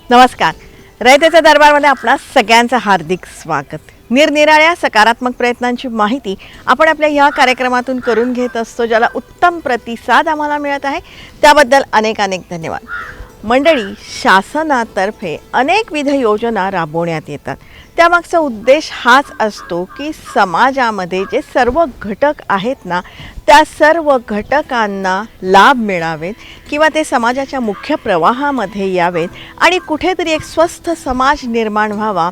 नमस्कार. रयतेच्या दरबारमध्ये आपणा सगळ्यांचं हार्दिक स्वागत. निरनिराळ्या सकारात्मक प्रयत्नांची माहिती आपण आपल्या या कार्यक्रमातून करून घेत असतो, ज्याला उत्तम प्रतिसाद आम्हाला मिळत आहे. त्याबद्दल अनेक अनेक धन्यवाद. मंडळी, शासनातर्फे अनेकविध योजना राबवण्यात येतात. त्यामागचा उद्देश हाच असतो की समाजामध्ये जे सर्व घटक आहेत ना, त्या सर्व घटकांना लाभ मिळावेत किंवा ते समाजाच्या मुख्य प्रवाहामध्ये यावेत आणि कुठेतरी एक स्वस्थ समाज निर्माण व्हावा.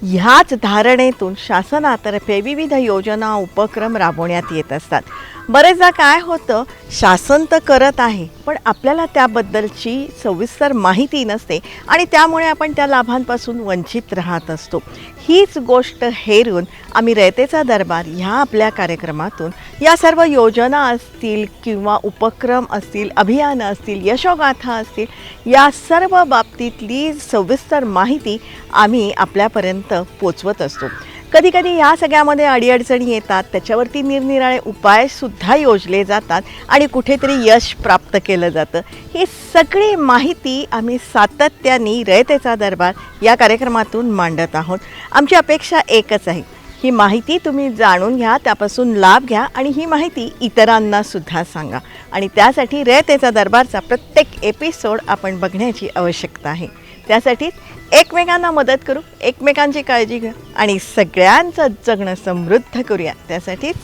ह्याच धारणेतून शासनातर्फे विविध योजना उपक्रम राबवण्यात येत असतात. बरेचदा काय होतं, शासन तर करत आहे पण आपल्याला त्याबद्दलची सविस्तर माहिती नसते आणि त्यामुळे आपण त्या लाभांपासून वंचित राहत असतो. हीच गोष्ट हेरून आम्ही रयतेचा दरबार ह्या आपल्या कार्यक्रमातून या सर्व योजना असतील किंवा उपक्रम असतील, अभियानं असतील, यशोगाथा असतील, या सर्व बाबतीतली सविस्तर माहिती आम्ही आपल्यापर्यंत पोचवत असतो. कधीकधी या सगळ्यामध्ये अडीअडचणी येतात, त्याच्यावरती निरनिराळे उपायसुद्धा योजले जातात आणि कुठेतरी यश प्राप्त केलं जातं. ही सगळी माहिती आम्ही सातत्याने रयतेचा दरबार या कार्यक्रमातून मांडत आहोत. आमची अपेक्षा एकच आहे, ही माहिती तुम्ही जाणून घ्या, त्यापासून लाभ घ्या आणि ही माहिती इतरांनासुद्धा सांगा. आणि त्यासाठी रयतेचा दरबारचा प्रत्येक एपिसोड आपण बघण्याची आवश्यकता आहे. त्यासाठीच एकमेकांना मदत करू, एकमेकांची काळजी घ्या आणि सगळ्यांचं जगणं समृद्ध करूया. त्यासाठीच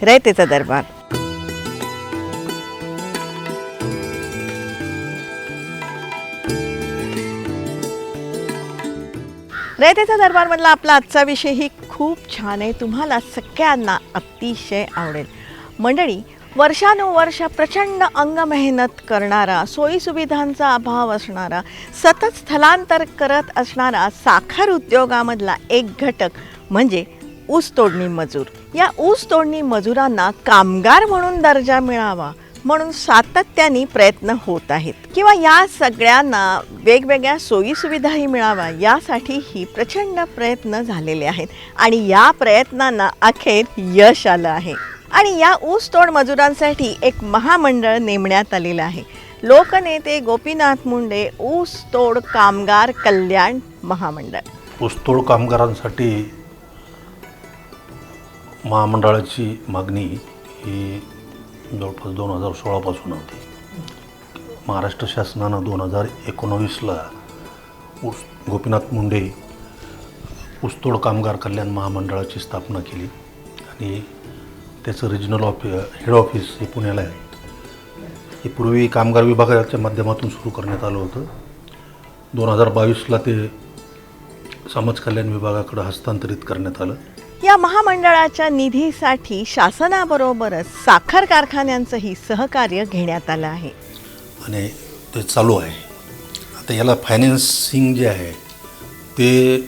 रयतेचा दरबार. रयतेचा दरबारमधला आपला आजचा विषयही खूप छान आहे, तुम्हाला सगळ्यांना अतिशय आवडेल. मंडळी, वर्षानुवर्ष प्रचंड अंग मेहनत करणारा, सोयीसुविधांचा अभाव असणारा, सतत स्थलांतर करत असणारा साखर उद्योगामधला एक घटक म्हणजे ऊस तोडणी मजूर. या ऊस तोडणी मजुरांना कामगार म्हणून दर्जा मिळावा म्हणून सातत्याने प्रयत्न होत आहेत किंवा या सगळ्यांना वेगवेगळ्या सोयीसुविधाही मिळावा यासाठीही प्रचंड प्रयत्न झालेले आहेत आणि या प्रयत्नांना अखेर यश आलं आहे. आणि या ऊसतोड मजुरांसाठी एक महामंडळ नेमण्यात आलेलं आहे. लोकनेते गोपीनाथ मुंडे ऊसतोड कामगार कल्याण महामंडळ. ऊसतोड कामगारांसाठी महामंडळाची मागणी ही जवळपास 2016 पासून होती. महाराष्ट्र शासनानं 2019ला गोपीनाथ मुंडे ऊसतोड कामगार कल्याण महामंडळाची स्थापना केली आणि त्याचं रिजनल हेड ऑफिस हे पुण्याला आहे. हे पूर्वी कामगार विभागाच्या माध्यमातून सुरू करण्यात आलं होतं. 2022ला ते समाज कल्याण विभागाकडे हस्तांतरित करण्यात आलं. या महामंडळाच्या निधीसाठी शासनाबरोबरच साखर कारखान्यांचंही सहकार्य घेण्यात आलं आहे आणि ते चालू आहे. आता याला फायनान्सिंग जे आहे ते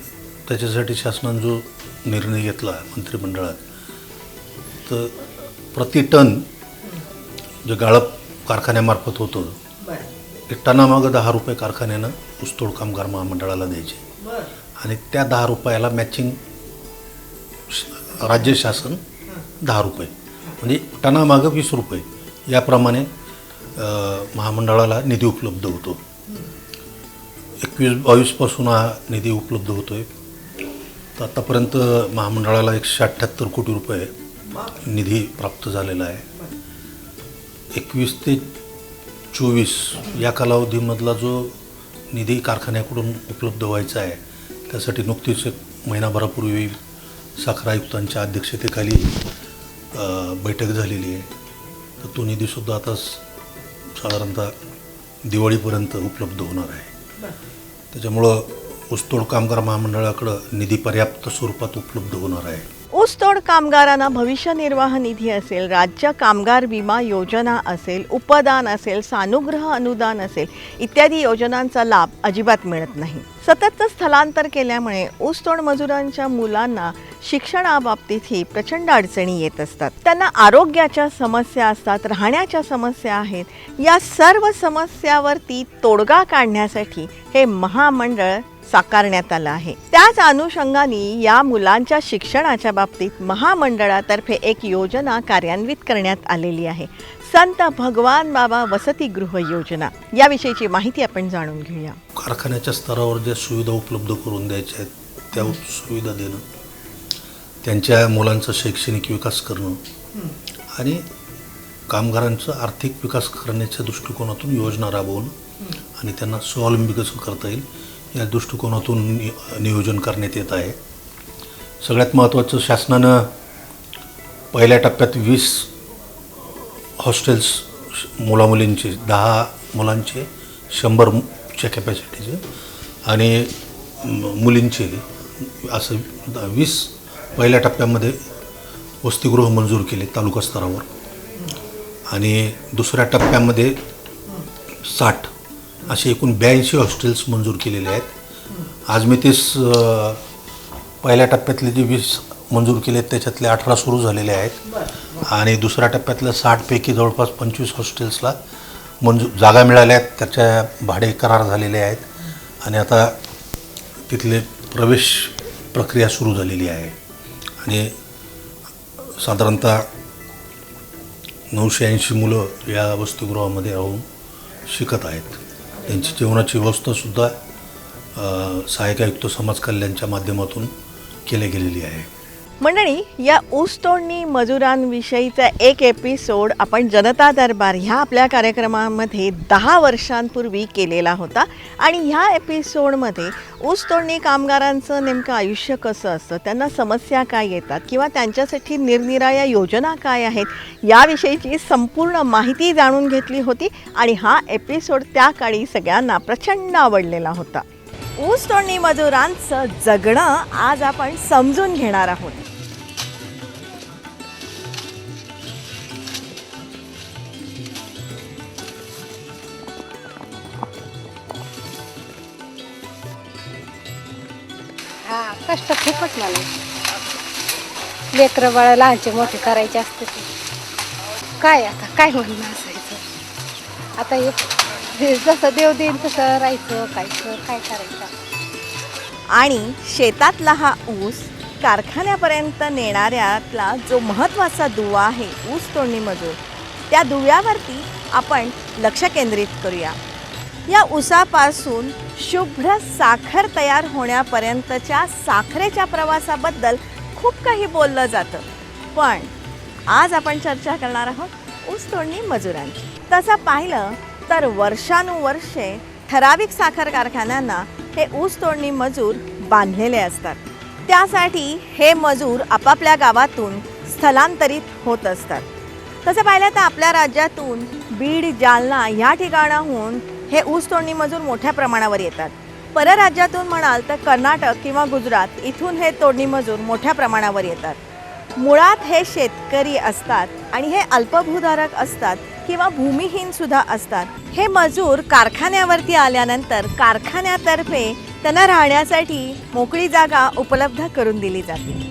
त्याच्यासाठी शासनाने जो निर्णय घेतला मंत्रिमंडळात, तर प्रति टन जे गाळप कारखान्यामार्फत होतं ते टनामागं 10 रुपये कारखान्यानं ऊसतोड कामगार महामंडळाला द्यायचे आणि त्या 10 रुपयाला मॅचिंग राज्य शासन 10 रुपये, म्हणजे टनामागं 20 रुपये याप्रमाणे महामंडळाला निधी उपलब्ध होतो. 21-22 पासून हा निधी उपलब्ध होतो आहे. तर आतापर्यंत महामंडळाला 178 कोटी रुपये निधी प्राप्त झालेला आहे. 21 ते 24 या कालावधीमधला जो निधी कारखान्याकडून उपलब्ध व्हायचा आहे त्यासाठी नुकतीच एक महिनाभरापूर्वी साखर आयुक्तांच्या अध्यक्षतेखाली बैठक झालेली आहे. तर तो निधीसुद्धा आता साधारणतः दिवाळीपर्यंत उपलब्ध होणार आहे. त्याच्यामुळं ऊसतोड कामगार महामंडळाकडं निधी पर्याप्त स्वरूपात उपलब्ध होणार आहे. ऊसतोड कामगारांना भविष्य निर्वाह निधी असेल, राज्य कामगार विमा योजना असेल, उपदान असेल, सानुग्रह अनुदान असेल इत्यादी योजनांचा लाभ अजिबात मिळत नाही. सततचं स्थलांतर केल्यामुळे ऊसतोड मजुरांच्या मुलांना शिक्षणाबाबतीतही प्रचंड अडचणी येत असतात. त्यांना आरोग्याच्या समस्या असतात, राहण्याच्या समस्या आहेत. या सर्व समस्यावरती तोडगा काढण्यासाठी हे महामंडळ साकारण्यात आलं आहे. त्याच अनुषंगाने या मुलांच्या शिक्षणाच्या बाबतीत महामंडळातर्फे एक योजना कार्यान्वित करण्यात आलेली आहे. संत भगवान बाबा वसतिगृह योजना. याविषयीची माहिती आपण जाणून घेऊया. कारखान्याच्या स्तरावर ज्या सुविधा उपलब्ध करून द्यायच्या आहेत त्या सुविधा देणं, त्यांच्या मुलांचा शैक्षणिक विकास करणं आणि कामगारांचा आर्थिक विकास करण्याच्या दृष्टिकोनातून योजना राबवणं आणि त्यांना स्वावलंबी कसं करता येईल या दृष्टिकोनातून नियोजन करण्यात येत आहे. सगळ्यात महत्त्वाचं, शासनानं पहिल्या टप्प्यात 20 हॉस्टेल्स मुलामुलींचे, 10 मुलांचे 100च्या कॅपॅसिटीचे आणि मुलींचे असं 20 पहिल्या टप्प्यामध्ये वसतिगृह मंजूर केले तालुका स्तरावर आणि दुसऱ्या टप्प्यामध्ये 60 असे एकूण 82 हॉस्टेल्स मंजूर केलेले आहेत. आज मी तेच पहिल्या टप्प्यातले जे 20 मंजूर केले आहेत त्याच्यातले 18 सुरू झालेले आहेत आणि दुसऱ्या टप्प्यातल्या 60पैकी जवळपास 25 हॉस्टेल्सला जागा मिळाल्या आहेत. त्याच्या भाडे करार झालेले आहेत आणि आता तिथले प्रवेश प्रक्रिया सुरू झालेली आहे आणि साधारणतः 980 मुलं या वसतिगृहामध्ये राहून शिकत आहेत. त्यांची जेवणाची व्यवस्थासुद्धा सहाय्यक आयुक्त समाज कल्याणच्या माध्यमातून केली गेलेली आहे. मंडळी, या ऊसतोडणी मजुरांविषयीचा एक एपिसोड आपण जनता दरबार ह्या आपल्या कार्यक्रमामध्ये 10 वर्षांपूर्वी केलेला होता आणि ह्या एपिसोडमध्ये ऊसतोडणी कामगारांचं नेमकं आयुष्य कसं असतं, त्यांना समस्या काय येतात किंवा त्यांच्यासाठी निरनिराळ्या योजना काय आहेत याविषयीची संपूर्ण माहिती जाणून घेतली होती आणि हा एपिसोड त्या काळी सगळ्यांना प्रचंड आवडलेला होता. ऊसतोडणी मजुरांचं जगणं आज आपण समजून घेणार आहोत. हा, कष्ट खूपच मला. लेकरं बाळा लहानचे मोठे करायचे असते ते काय आता काय म्हणणं असायचं. आता हे जसं देव देईन तसं राहायचं, काय करायचं. आणि शेतातला हा ऊस कारखान्यापर्यंत नेणाऱ्यातला जो महत्त्वाचा दुवा आहे ऊस तोडणी मजूर, त्या दुव्यावरती आपण लक्ष केंद्रित करूया. या ऊसापासून शुभ्र साखर तयार होण्यापर्यंतच्या साखरेच्या प्रवासाबद्दल खूप काही बोललं जातं, पण आज आपण चर्चा करणार आहोत ऊस तोडणी मजुरांची. तसं पाहिलं तर वर्षानुवर्षे ठराविक साखर कारखान्यांना हे ऊस तोडणी मजूर बांधलेले असतात. त्यासाठी हे मजूर आपापल्या गावातून स्थलांतरित होत असतात. तसं पाहिलं तर आपल्या राज्यातून बीड, जालना ह्या ठिकाणाहून हे ऊस तोडणी मजूर मोठ्या प्रमाणावर येतात. परराज्यातून म्हणाल तर कर्नाटक किंवा गुजरात इथून हे तोडणी मजूर मोठ्या प्रमाणावर येतात. मुळात हे शेतकरी असतात आणि हे अल्पभूधारक असतात किंवा भूमिहीन सुद्धा असतात. हे मजूर कारखान्यावरती आल्यानंतर कारखान्यातर्फे त्यांना राहण्यासाठी मोकळी जागा उपलब्ध करून दिली जाते.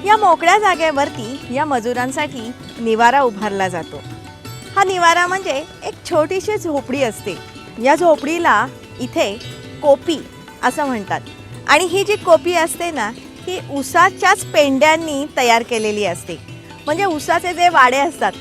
या मोकळ्या जागेवरती या मजुरांसाठी निवारा उभारला जातो. हा निवारा म्हणजे एक छोटीशी झोपडी असते. या झोपडीला इथे कोपी असं म्हणतात आणि ही जी कोपी असते ना, ही ऊसाच्याच पेंड्यांनी तयार केलेली असते. म्हणजे ऊसाचे जे वाडे असतात,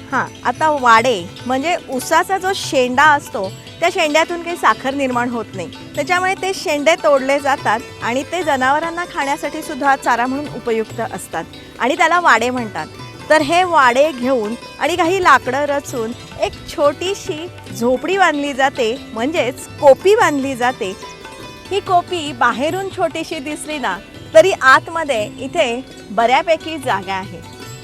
आता वाडे म्हणजे ऊसाचा जो शेंडा असतो त्या शेंड्यातून काही साखर निर्माण होत नाही, त्याच्यामुळे ते शेंडे तोडले जातात आणि ते जनावरांना खाण्यासाठी सुद्धा चारा म्हणून उपयुक्त असतात आणि त्याला वाडे म्हणतात. तर हे वाडे घेऊन आणि काही लाकडं रचून एक छोटीशी झोपडी बांधली जाते, म्हणजेच कोपी बांधली जाते. ही कोपी बाहेरून छोटीशी दिसली ना तरी आतमध्ये इथे बऱ्यापैकी जागा आहे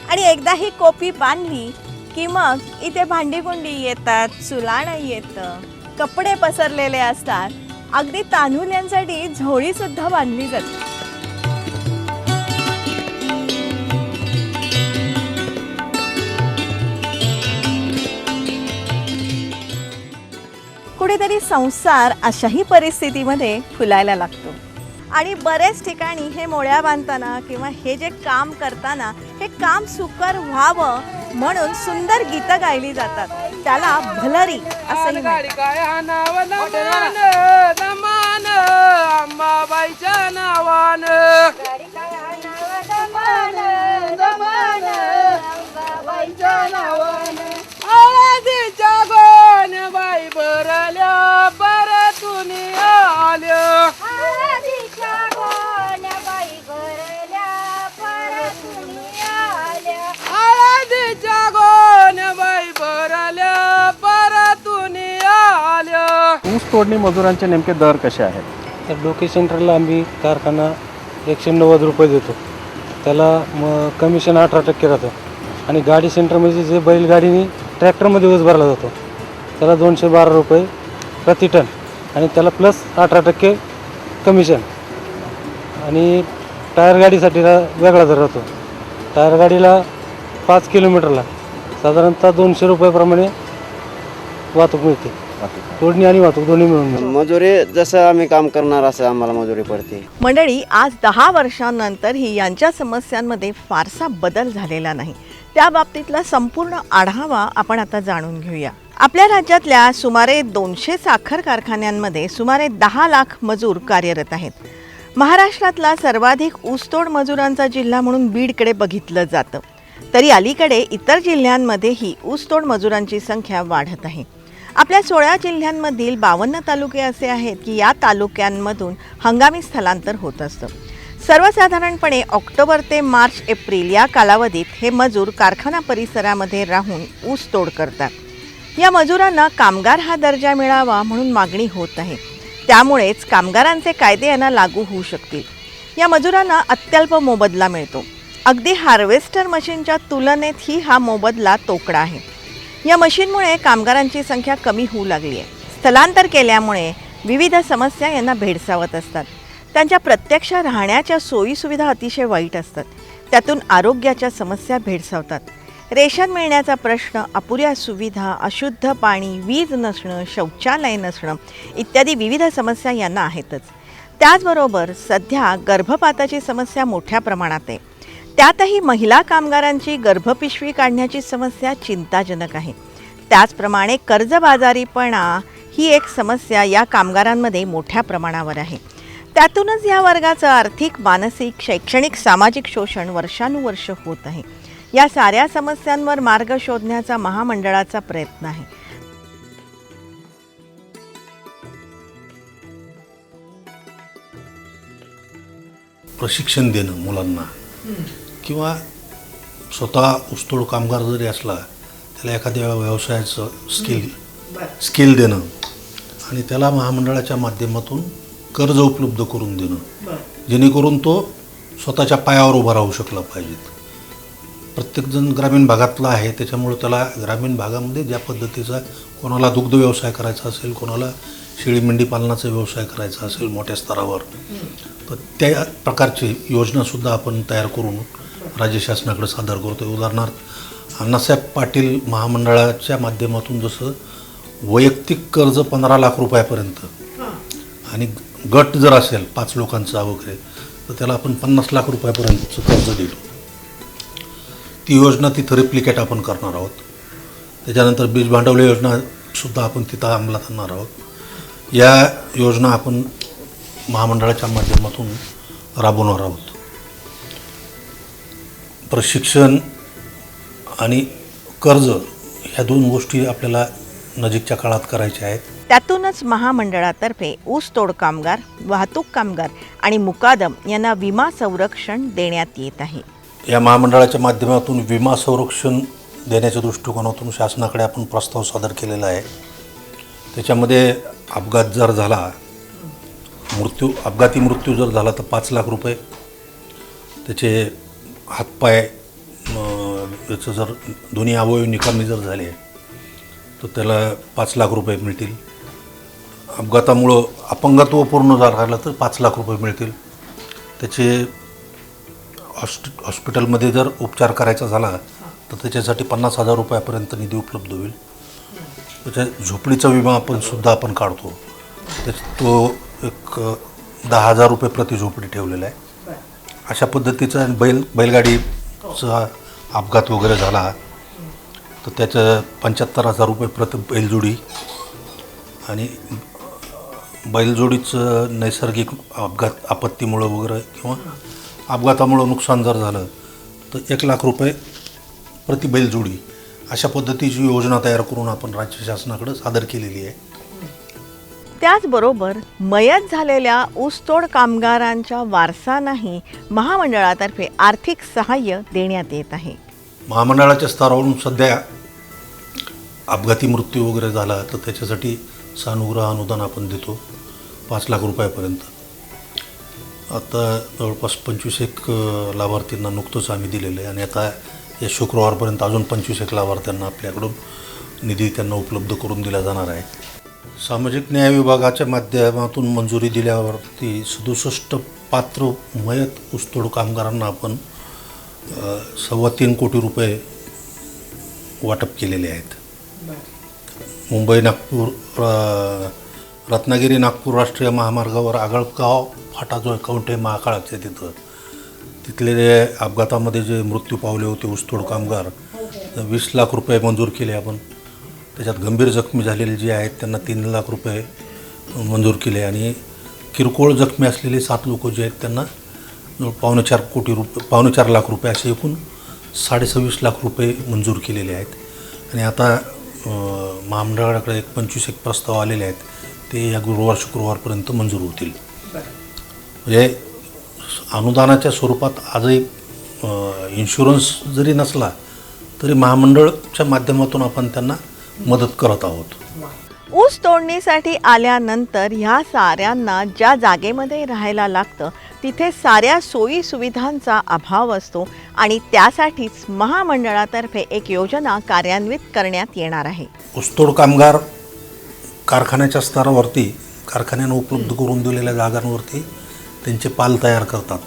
आणि एकदा ही कोपी बांधली की मग इथे भांडीकुंडी येतात, चुलाणं येतं, कपडे पसरलेले असतात, अगदी तान्हुल्यांसाठी झोळीसुद्धा बांधली जाते. कुठेतरी कधीतरी संसार अशाही परिस्थितीमध्ये फुलायला लागतो आणि बरेच ठिकाणी हे मोळ्या बांधताना किंवा हे जे काम करताना हे काम सुकर व्हावं म्हणून सुंदर गीतं गायली जातात. त्याला भलरी असंही म्हणतात. ऊस तोडणी मजुरांचे नेमके दर कसे आहेत? तर डोके सेंटरला आम्ही कारखाना 190 रुपये देतो, त्याला मग कमिशन 18% राहतं. आणि गाडी सेंटरमध्ये जे बैलगाडीने ट्रॅक्टरमध्ये ऊस भरला जातो त्याला 212 रुपये प्रति टन आणि त्याला प्लस 18% कमिशन. आणि टायर गाडीसाठी वेगळा दर राहतो. टायर गाडीला 5 किलोमीटरला साधारणतः 200 रुपयाप्रमाणे वाहतूक मिळते. तोडणी आणि वाहतूक दोन्ही मिळून मजुरी जसं आम्ही काम करणार असं आम्हाला मजुरी पडते. मंडळी, आज 10 वर्षांनंतरही यांच्या समस्यांमध्ये फारसा बदल झालेला नाही. त्या बाबतीतला संपूर्ण आढावा आपण आता जाणून घेऊया. आपल्या राज्यातल्या सुमारे 200 साखर कारखान्यांमध्ये सुमारे 10 लाख मजूर कार्यरत आहेत. महाराष्ट्रातला सर्वाधिक ऊसतोड मजुरांचा जिल्हा म्हणून बीडकडे बघितलं जातं. तरी अलीकडे इतर जिल्ह्यांमध्येही ऊसतोड मजुरांची संख्या वाढत आहे. आपल्या 16 जिल्ह्यांमधील 52 तालुके असे आहेत की या तालुक्यांमधून हंगामी स्थलांतर होत असतं. सर्वसाधारणपणे ऑक्टोबर ते मार्च एप्रिल या कालावधीत हे मजूर कारखाना परिसरामध्ये राहून ऊसतोड करतात. या मजुरांना कामगार हा दर्जा मिळावा म्हणून मागणी होत आहे. त्यामुळेच कामगारांचे कायदे यांना लागू होऊ शकतील. या मजुरांना अत्यल्प मोबदला मिळतो. अगदी हार्वेस्टर मशीनच्या तुलनेतही हा मोबदला तोकडा आहे. या मशीनमुळे कामगारांची संख्या कमी होऊ लागली आहे. स्थलांतर केल्यामुळे विविध समस्या यांना भेडसावत असतात. त्यांच्या प्रत्यक्ष राहण्याच्या सोयीसुविधा अतिशय वाईट असतात. त्यातून आरोग्याच्या समस्या भेडसावतात. रेशन मिळण्याचा प्रश्न, अपुऱ्या सुविधा, अशुद्ध पाणी, वीज नसणं, शौचालय नसणं इत्यादी विविध समस्या यांना आहेतच. त्याचबरोबर सध्या गर्भपाताची समस्या मोठ्या प्रमाणात आहे. त्यातही महिला कामगारांची गर्भपिशवी काढण्याची समस्या चिंताजनक आहे. त्याचप्रमाणे कर्जबाजारीपणा ही एक समस्या या कामगारांमध्ये मोठ्या प्रमाणावर आहे. त्यातूनच या वर्गाचं आर्थिक, मानसिक, शैक्षणिक, सामाजिक शोषण वर्षानुवर्ष होत आहे. या साऱ्या समस्यांवर मार्ग शोधण्याचा महामंडळाचा प्रयत्न आहे. प्रशिक्षण देणं मुलांना किंवा स्वतः ऊसतोड कामगार जरी असला त्याला एखाद्या व्यवसायाचं स्किल देणं आणि त्याला महामंडळाच्या माध्यमातून कर्ज उपलब्ध करून देणं जेणेकरून तो स्वतःच्या पायावर उभा राहू शकला पाहिजेत. प्रत्येकजण ग्रामीण भागातला आहे, त्याच्यामुळे त्याला ग्रामीण भागामध्ये ज्या पद्धतीचा कोणाला दुग्ध व्यवसाय करायचा असेल, कोणाला शेळी मेंढी पालनाचा व्यवसाय करायचा असेल मोठ्या स्तरावर, तर त्या प्रकारची योजनासुद्धा आपण तयार करून राज्य शासनाकडे सादर करतो. उदाहरणार्थ अण्णासाहेब पाटील महामंडळाच्या माध्यमातून जसं वैयक्तिक कर्ज 15 लाख रुपयापर्यंत आणि गट जर असेल 5 लोकांचा वगैरे तर त्याला आपण 50 लाख रुपयापर्यंतचं कर्ज दिलं. ती योजना तिथं रिप्लिकेट आपण करणार आहोत. त्याच्यानंतर बीज भांडवल योजनासुद्धा आपण तिथं अंमलात आणणार आहोत. या योजना आपण महामंडळाच्या माध्यमातून राबवणार आहोत. प्रशिक्षण आणि कर्ज ह्या 2 गोष्टी आपल्याला नजीकच्या काळात करायच्या आहेत. त्यातूनच महामंडळातर्फे ऊसतोड कामगार, वाहतूक कामगार आणि मुकादम यांना विमा संरक्षण देण्यात येत आहे. या महामंडळाच्या माध्यमातून विमा संरक्षण देण्याच्या दृष्टिकोनातून शासनाकडे आपण प्रस्ताव सादर केलेला आहे. त्याच्यामध्ये अपघात जर झाला, अपघाती मृत्यू जर झाला तर 5 लाख रुपये, त्याचे हातपाय याचं जर दोन्ही अवयव निकामी जर झाले तर त्याला 5 लाख रुपये मिळतील. अपघातामुळं अपंगत्व पूर्ण जर राहिलं तर 5 लाख रुपये मिळतील. त्याचे हॉस्पिटलमध्ये जर उपचार करायचा झाला तर त्याच्यासाठी 50,000 रुपयापर्यंत निधी उपलब्ध होईल. त्याच्या झोपडीचा विमा आपण काढतो. तो एक 10,000 रुपये प्रति झोपडी ठेवलेला आहे. अशा पद्धतीचा बैलगाडीचा अपघात वगैरे झाला तर त्याचं 75,000 रुपये प्रति बैलजोडी, आणि बैलजोडीचं नैसर्गिक आपत्तीमुळं वगैरे किंवा अपघातामुळं नुकसान जर झालं तर 1,00,000 रुपये प्रति बैलजोडी, अशा पद्धतीची योजना तयार करून आपण राज्य शासनाकडे सादर केलेली आहे. त्याचबरोबर मयत झालेल्या ऊसतोड कामगारांच्या वारसांनाही महामंडळातर्फे आर्थिक सहाय्य देण्यात येत आहे. महामंडळाच्या स्तरावरून सध्या अपघाती मृत्यू वगैरे झाला तर त्याच्यासाठी सानुग्रह अनुदान आपण देतो 5,00,000 रुपयापर्यंत. आता जवळपास 25 लाभार्थींना नुकतंच आम्ही दिलेलं आहे, आणि आता या शुक्रवारपर्यंत अजून 25 लाभार्थ्यांना आपल्याकडून निधी त्यांना उपलब्ध करून दिला जाणार आहे. सामाजिक न्याय विभागाच्या माध्यमातून मंजुरी दिल्यावरती 67 पात्र मयत ऊसतोड कामगारांना आपण 3.25 कोटी रुपये वाटप केलेले आहेत. मुंबई नागपूर रत्नागिरी नागपूर राष्ट्रीय महामार्गावर आगळगाव फाटा जो अकाउंट आहे महाकाळाचे, तिथले अपघातामध्ये जे मृत्यू पावले होते ऊसतोड कामगार, 20,00,000 रुपये मंजूर केले आपण. त्याच्यात गंभीर जखमी झालेले जे आहेत त्यांना 3,00,000 रुपये मंजूर केले, आणि किरकोळ जखमी असलेले 7 लोक जे आहेत त्यांना 4.25 लाख रुपये असे एकूण 26.5 रुपये मंजूर केलेले आहेत. आणि आता महामंडळाकडे 25 प्रस्ताव आलेले आहेत, ते या गुरुवार शुक्रवारपर्यंत मंजूर होतील. म्हणजे अनुदानाच्या स्वरूपात आजही इन्शुरन्स जरी नसला तरी महामंडळाच्या माध्यमातून आपण त्यांना मदत करत आहोत. ऊस तोडणीसाठी आल्यानंतर ह्या साऱ्यांना ज्या जागेमध्ये राहायला लागतं तिथे साऱ्या सोयी सुविधांचा अभाव असतो, आणि त्यासाठीच महामंडळातर्फे एक योजना कार्यान्वित करण्यात येणार आहे. ऊसतोड कामगार कारखान्याच्या स्तरावरती कारखान्यानं उपलब्ध करून दिलेल्या जागांवरती त्यांचे पाल तयार करतात.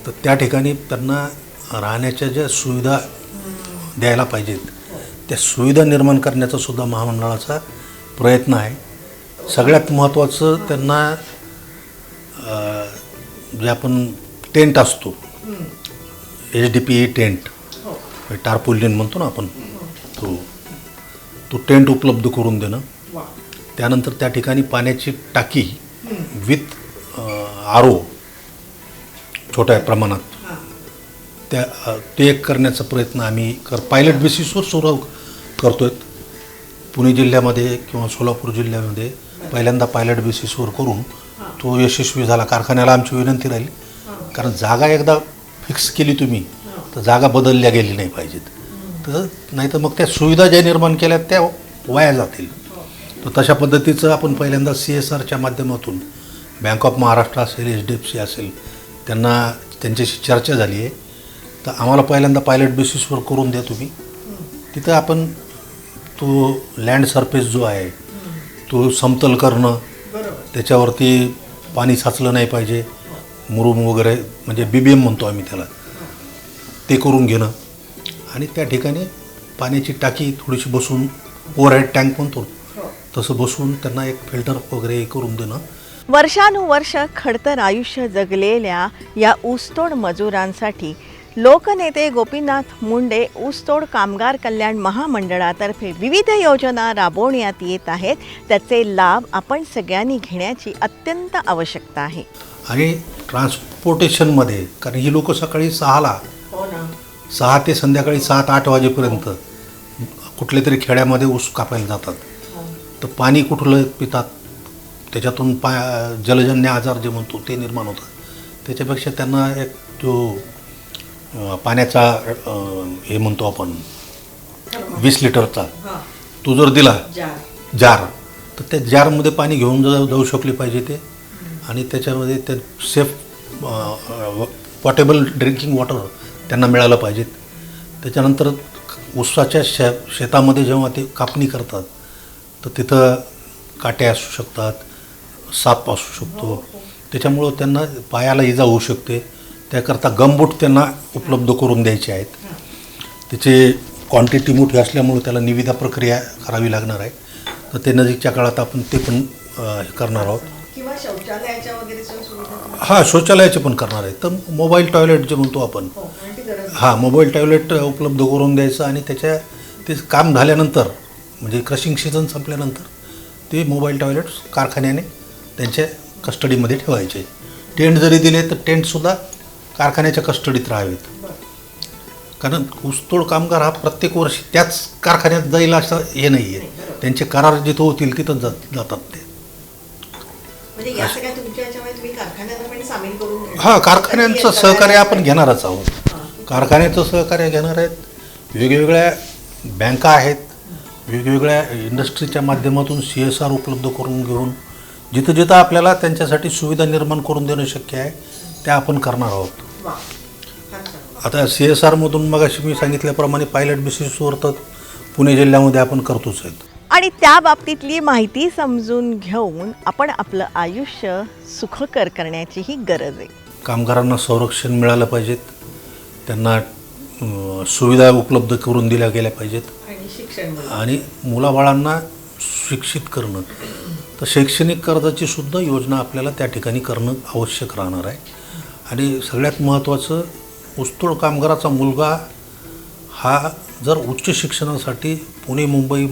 तर त्या ठिकाणी त्यांना राहण्याच्या ज्या सुविधा द्यायला पाहिजेत त्या सुविधा निर्माण करण्याचा सुद्धा महामंडळाचा प्रयत्न आहे. सगळ्यात महत्त्वाचं त्यांना जे आपण टेंट असतो, HDPE टेंट, टार्पोलिन म्हणतो ना आपण, तो टेंट उपलब्ध करून देणं. त्यानंतर त्या ठिकाणी पाण्याची टाकी विथ RO छोट्या प्रमाणात ते एक करण्याचा प्रयत्न आम्ही पायलट बेसिसवर सुरू करतो आहे. पुणे जिल्ह्यामध्ये किंवा सोलापूर जिल्ह्यामध्ये पहिल्यांदा पायलट बेसिसवर करून तो यशस्वी झाला. कारखान्याला आमची विनंती राहिली, कारण जागा एकदा फिक्स केली तुम्ही तर जागा बदलल्या गेली नाही पाहिजेत, तर नाही तर मग त्या सुविधा ज्या निर्माण केल्या त्या वाया जातील. तर तशा पद्धतीचं आपण पहिल्यांदा CSRच्या माध्यमातून बँक ऑफ महाराष्ट्र असेल, HDFC असेल, त्यांच्याशी चर्चा झाली आहे. तर आम्हाला पहिल्यांदा पायलट बेसिसवर करून द्या तुम्ही. तिथं आपण तो लँड सरफेस जो आहे तो समतल करणं, त्याच्यावरती पाणी साचलं नाही पाहिजे, मुरुम वगैरे म्हणजे BBM म्हणतो आम्ही त्याला, ते करून घेणं. आणि त्या ठिकाणी पाण्याची टाकी थोडीशी बसून, ओव्हरहेड टँक म्हणतो तसं बसून त्यांना एक फिल्टर वगैरे करून देणं. वर्षानुवर्ष खडतर आयुष्य जगलेल्या या ऊसतोड मजुरांसाठी लोकनेते गोपीनाथ मुंडे ऊसतोड कामगार कल्याण महामंडळातर्फे विविध योजना राबवण्यात येत आहेत. त्याचे लाभ आपण सगळ्यांनी घेण्याची अत्यंत आवश्यकता आहे. आणि ट्रान्सपोर्टेशनमध्ये, कारण ही लोक सकाळी 6 ते संध्याकाळी 7-8 वाजेपर्यंत कुठल्या तरी खेड्यामध्ये ऊस कापायला जातात. तर पाणी कुठलं पितात, त्याच्यातून जलजन्य आजार जे म्हणतो ते निर्माण होतात. त्याच्यापेक्षा त्यांना एक जो पाण्याचा हे म्हणतो आपण 20 लिटरचा तो जर दिला जार, तर त्या जारमध्ये पाणी घेऊन जाऊ शकले पाहिजे ते. आणि त्याच्यामध्ये ते सेफ पोटेबल ड्रिंकिंग वॉटर त्यांना मिळालं पाहिजेत. त्याच्यानंतर ऊसाच्या शेतामध्ये जेव्हा ते कापणी करतात तर तिथं काटे असू शकतात, साप असू शकतो, त्याच्यामुळं त्यांना पायाला इजा होऊ शकते. त्याकरता गमबूट त्यांना उपलब्ध करून द्यायचे आहेत. त्याचे क्वांटिटी मोठी असल्यामुळे त्याला निविदा प्रक्रिया करावी लागणार आहे. तर ते नजीकच्या काळात आपण ते पण हे करणार आहोत. किंवा शौचालयाच्या वगैरे सुविधा हां, शौचालयाचे पण करणार आहे. तर मोबाईल टॉयलेट जे म्हणतो आपण, हां, मोबाईल टॉयलेट उपलब्ध करून द्यायचं आणि ते काम झाल्यानंतर म्हणजे क्रशिंग सीझन संपल्यानंतर ते मोबाईल टॉयलेट्स कारखान्याने त्यांच्या कस्टडीमध्ये ठेवायचे. टेंट जरी दिले तर टेंटसुद्धा कारखान्याच्या कस्टडीत राहावेत. कारण ऊसतोड कामगार हा प्रत्येक वर्षी त्याच कारखान्यात जाईल असं हे नाही आहे. त्यांचे करार जिथं होतील तिथं जातात ते. म्हणजे या सगळ्या तुमच्या याच्यामध्ये तुम्ही कारखान्याला पण सामील करून हां, कारखान्यांचं सहकार्य आपण घेणारच आहोत. कारखान्याचं सहकार्य घेणार आहेत. वेगवेगळ्या बँका आहेत, वेगवेगळ्या इंडस्ट्रीच्या माध्यमातून CSR उपलब्ध करून घेऊन जिथं जिथं आपल्याला त्यांच्यासाठी सुविधा निर्माण करून देणं शक्य आहे त्या आपण करणार आहोत. आता CSRमधून मगाशी मी सांगितल्याप्रमाणे पायलट बेसिसवर तर पुणे जिल्ह्यामध्ये आपण करतोच आहेत. आणि त्या बाबतीतली माहिती समजून घेऊन आपण आपलं आयुष्य सुखकर करण्याचीही गरज आहे. कामगारांना संरक्षण मिळालं पाहिजेत, त्यांना सुविधा उपलब्ध करून दिल्या गेल्या पाहिजेत आणि मुलाबाळांना शिक्षित करणं. तर शैक्षणिक कर्जाची सुद्धा योजना आपल्याला त्या ठिकाणी करणं आवश्यक राहणार आहे. आणि सगळ्यात महत्त्वाचं, ऊसतोड कामगाराचा मुलगा हा जर उच्च शिक्षणासाठी पुणे, मुंबई,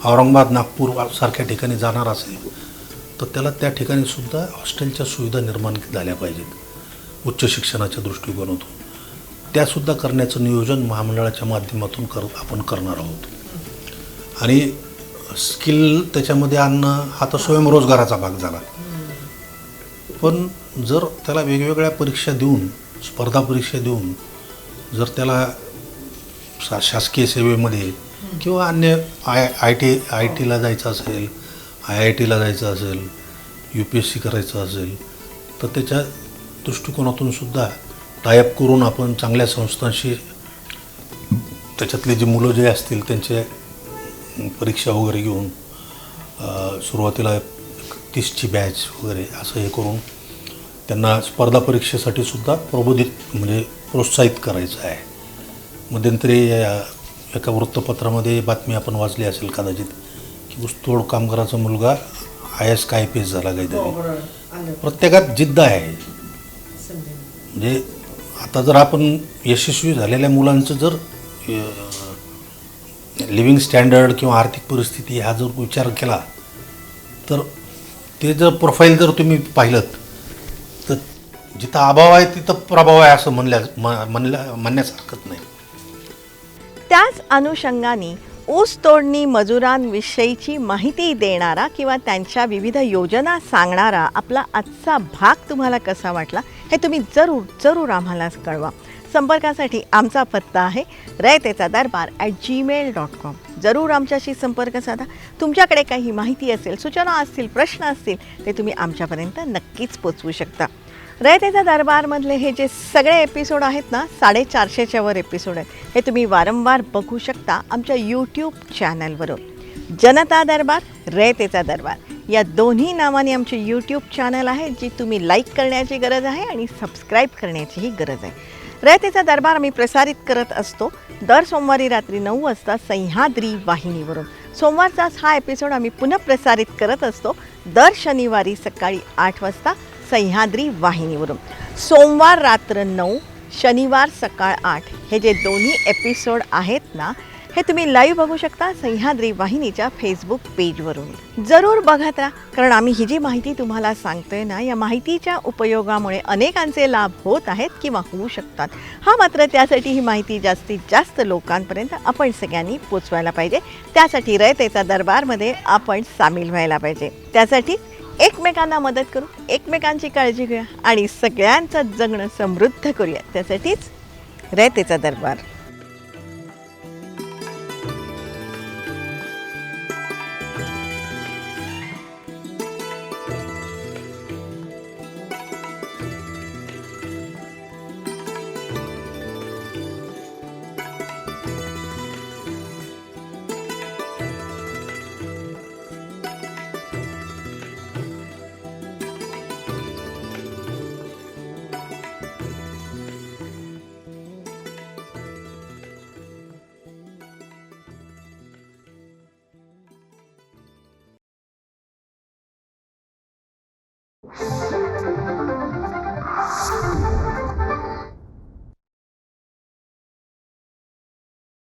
औरंगाबाद, नागपूर सारख्या ठिकाणी जाणार असेल तर त्याला त्या ठिकाणी सुद्धा हॉस्टेलच्या सुविधा निर्माण झाल्या पाहिजेत उच्च शिक्षणाच्या दृष्टिकोनातून. त्यासुद्धा करण्याचं नियोजन महामंडळाच्या माध्यमातून आपण करणार आहोत. आणि स्किल त्याच्यामध्ये आणणं हा तर स्वयंरोजगाराचा भाग झाला. पण जर त्याला वेगवेगळ्या परीक्षा देऊन, स्पर्धा परीक्षा देऊन जर त्याला शासकीय सेवेमध्ये किंवा अन्य आय टीला जायचं असेल, IITला जायचं असेल, UPSC करायचं असेल तर त्याच्या दृष्टिकोनातून सुद्धा टायअप करून आपण चांगल्या संस्थांशी त्याच्यातले जे मुलं जे असतील त्यांचे परीक्षा वगैरे घेऊन सुरुवातीला 30ची बॅच वगैरे असं हे करून त्यांना स्पर्धा परीक्षेसाठी सुद्धा प्रबोधित म्हणजे प्रोत्साहित करायचं आहे. मध्यंतरी एका वृत्तपत्रामध्ये बातमी आपण वाचली असेल कदाचित की ऊसतोड कामगाराचा मुलगा IAS का IPS झाला काहीतरी. प्रत्येकात जिद्द आहे. म्हणजे आता जर आपण यशस्वी झालेल्या मुलांचं जर लिव्हिंग स्टँडर्ड किंवा आर्थिक परिस्थिती हा जर विचार केला तर ते जर प्रोफाईल जर तुम्ही पाहिलं तर जिथं अभाव आहे तिथं प्रभाव आहे असं म्हणण्यास हरकत नाही. त्याच अनुषंगाने ऊस तोडणी मजुरांविषयीची माहिती देणारा किंवा त्यांच्या विविध योजना सांगणारा आपला आजचा भाग तुम्हाला कसा वाटला हे तुम्ही जरूर आम्हाला कळवा. संपर्कासाठी आमचा पत्ता आहे raytecadarbар@gmail.com. जरूर आमच्याशी संपर्क साधा. तुमच्याकडे काही माहिती असेल, सूचना असतील, प्रश्न असतील ते तुम्ही आमच्यापर्यंत नक्कीच पोचवू शकता. रयतेचा दरबारमधले हे जे सगळे एपिसोड आहेत ना, 450च्या वर एपिसोड आहेत, हे तुम्ही वारंवार बघू शकता आमच्या यूट्यूब चॅनलवरून. जनता दरबार, रयतेचा दरबार या दोन्ही नावाने आमचे यूट्यूब चॅनल आहे, जी तुम्ही लाईक करण्याची गरज आहे आणि सबस्क्राईब करण्याचीही गरज आहे. रयतेचा दरबार आम्ही प्रसारित करत असतो दर सोमवारी रात्री 9 वाजता सह्याद्री वाहिनीवरून. सोमवारचाच हा एपिसोड आम्ही पुन्हा प्रसारित करत असतो दर शनिवारी सकाळी 8 वाजता सह्याद्री वाहिनीवरून. सोमवार रात्र 9, शनिवार सकाळ 8 हे जे दोन्ही एपिसोड आहेत ना, हे तुम्ही लाईव्ह बघू शकता सह्याद्री वाहिनीच्या फेसबुक पेजवरून. जरूर बघत राहा, कारण आम्ही ही जी माहिती तुम्हाला सांगतोय ना, या माहितीच्या उपयोगामुळे अनेकांचे लाभ होत आहेत किंवा होऊ शकतात. हा मात्र त्यासाठी ही माहिती जास्तीत जास्त लोकांपर्यंत आपण सगळ्यांनी पोचवायला पाहिजे. त्यासाठी रयतेचा दरबारमध्ये आपण सामील व्हायला पाहिजे. त्यासाठी एकमेकांना मदत करू, एकमेकांची काळजी घेऊया आणि सगळ्यांचं जगणं समृद्ध करूया. त्यासाठीच रयतेचा दरबार. आहे